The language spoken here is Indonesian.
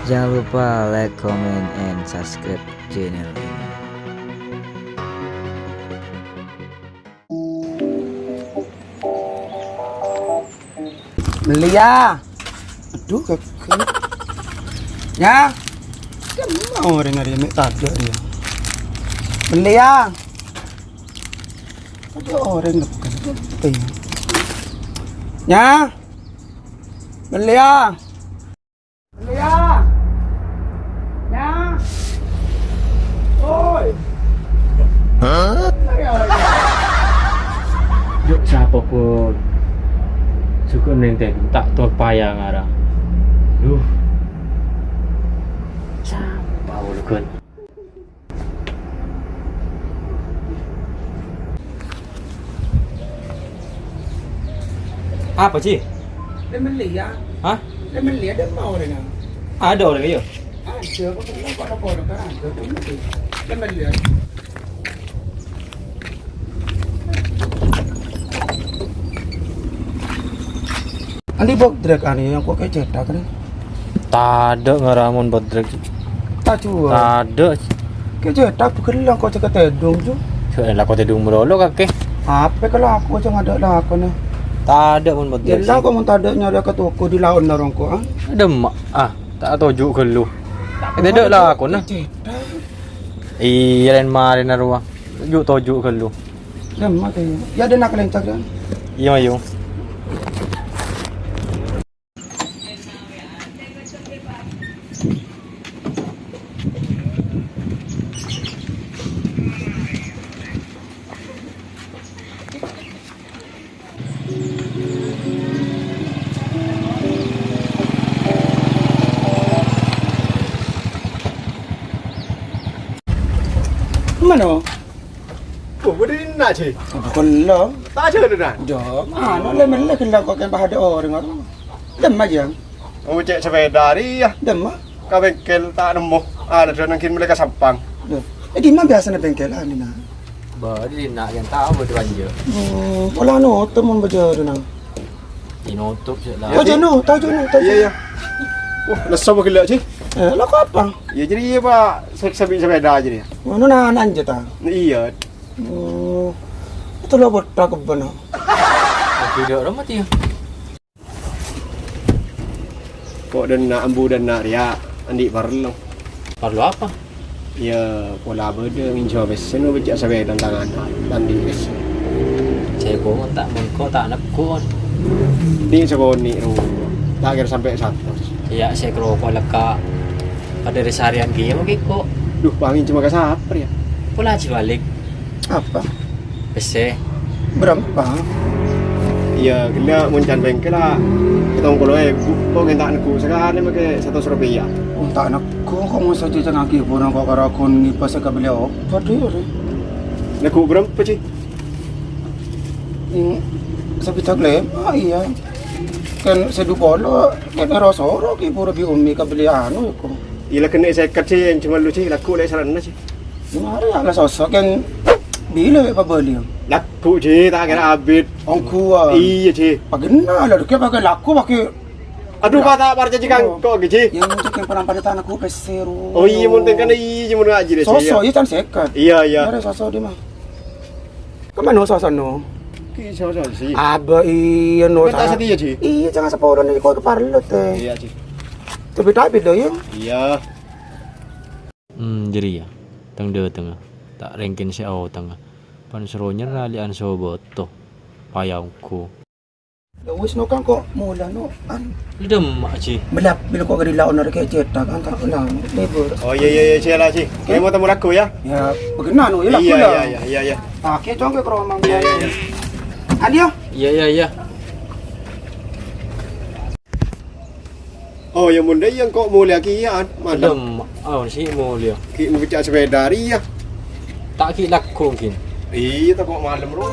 Jangan lupa like, comment, and subscribe channel ini. Beli ya. Aduh kakak. Ya. Kan mau dengar ini tak ada ya. Beli ya. Ada orang dekat. Ya. Beli ya. Beli ya. Ya. Oi. Hah? Yuk siapa pun suka nenten tak tahu payah ngara. Siapa ulukun? Apa sih? Dia beli ya. Hah? Dia beli ada mau dengar. Ada orang itu? Ada kok ada orang kan ada. Dia beli ya. Andi bok drag ani yang kok kayak cetak kan? Tak ada ngaramun bodrek. Tak cuy. Tak ada. Kayak cetak bukan lah kau cakap tedung tu. Soalnya kau tedung merolo kakek. Apa kalau aku aja ada lah aku ni. Tak ada pun bodrek. Jelah kau mau tak ada nyari ke toko di laut narong kau. Ada mak. Tak tojuk ke lu. Tidak ada lah aku nah. Cetak. Iya lain mari narua. Tojuk ke lu. Lemah kayaknya. Ya ada nak lencak kan? Iya mayu. Mana? Ủa, bữa đi nà chị? Bukan lah. Ta chơi được à? Jom. Mana lemah lah kalau kau kan bahada orang orang. Lemah je. Ông chạy trở về đà đi. Lemah. Ka bengkel tak nemu. Ada nangkin mereka sampang. Di mana biasa nak bengkel ni nak? Badi nak yang tahu berduanya. Kalau no, teman berjaya na. Inutup je lah. Tahu no, tahu no, tahu. Iya, iya. Wah, lesau bagi lek, Ci. Lah kau apa? Ya jadi apa? Sabi sepeda aja dia. Mana nak anja ta? Iya. Itu lah botak benar. Tidak ramah dia. Kok dan nak ambu dan nak ria. Andi parlo. Perlu apa? Ya, pola berde minjo besen becak sepeda tangan. Tanding bes. Saya pun tak mengko tak nak kon. Ni sekoni ru. Tak kira sampai 100. Ya saya kerokok leka. Pada resarian dia mungkin kok. Duh, pangin cuma kasaper ya. Pula aja balik. Apa? Bese. Berapa? Iya, kena muncan bengkel lah. Kita ngkolo kok kita aku sekarang ni pakai 100 rupiah. Tak nak kau mau saja jangan kaki pun kau karakon ni pas ke beliau. Padu ni. Nak berapa sih? Sabi taglem. Iya. Kan sedu polo kan rasa oro ki pura bi ummi ka beli anu ko. Ila kena saya kerja yang cuma lu sih laku lek sarana sih. Mari ala sosok kan bila pa beli. Laku sih tak kira abid. Ongku Iya sih. pagina lah ke pakai laku pakai. Aduh kata parja jikang kok gitu. Yang mungkin yang pernah pada tanah ku peseru. Oh iya mun kan iya mun ngaji deh sih. Sosok iya kan sekat. Iya iya. Ada sosok di mah. Kemana sosok no? Ki sosok sih. Aba iya no. Kita setia sih. Iya jangan seporan ni kau parlo teh. Iya sih. Tapi dah ya. Iya. Jadi ya. Tengah. Tak rengkin si awak tengah. Panseronya ralian sobat to. Payangku. Wis no kan kok mula no an. Udah mak sih. Belap bila kau kadi lawan orang kayak cetak kan tak kenal. Lebur. Oh iya sih lah sih. Kamu mau temu laku ya? Ya bagaimana no ya laku Iya lah. iya. Pakai congke keromang. Iya. Adio. Iya. Oh ya mun yang kok mulia kian. Udah Malam. mak. Oh sih mau lihat. Ki mau becak sepeda ria. Tak kira laku mungkin. Iya tak kok malam ro.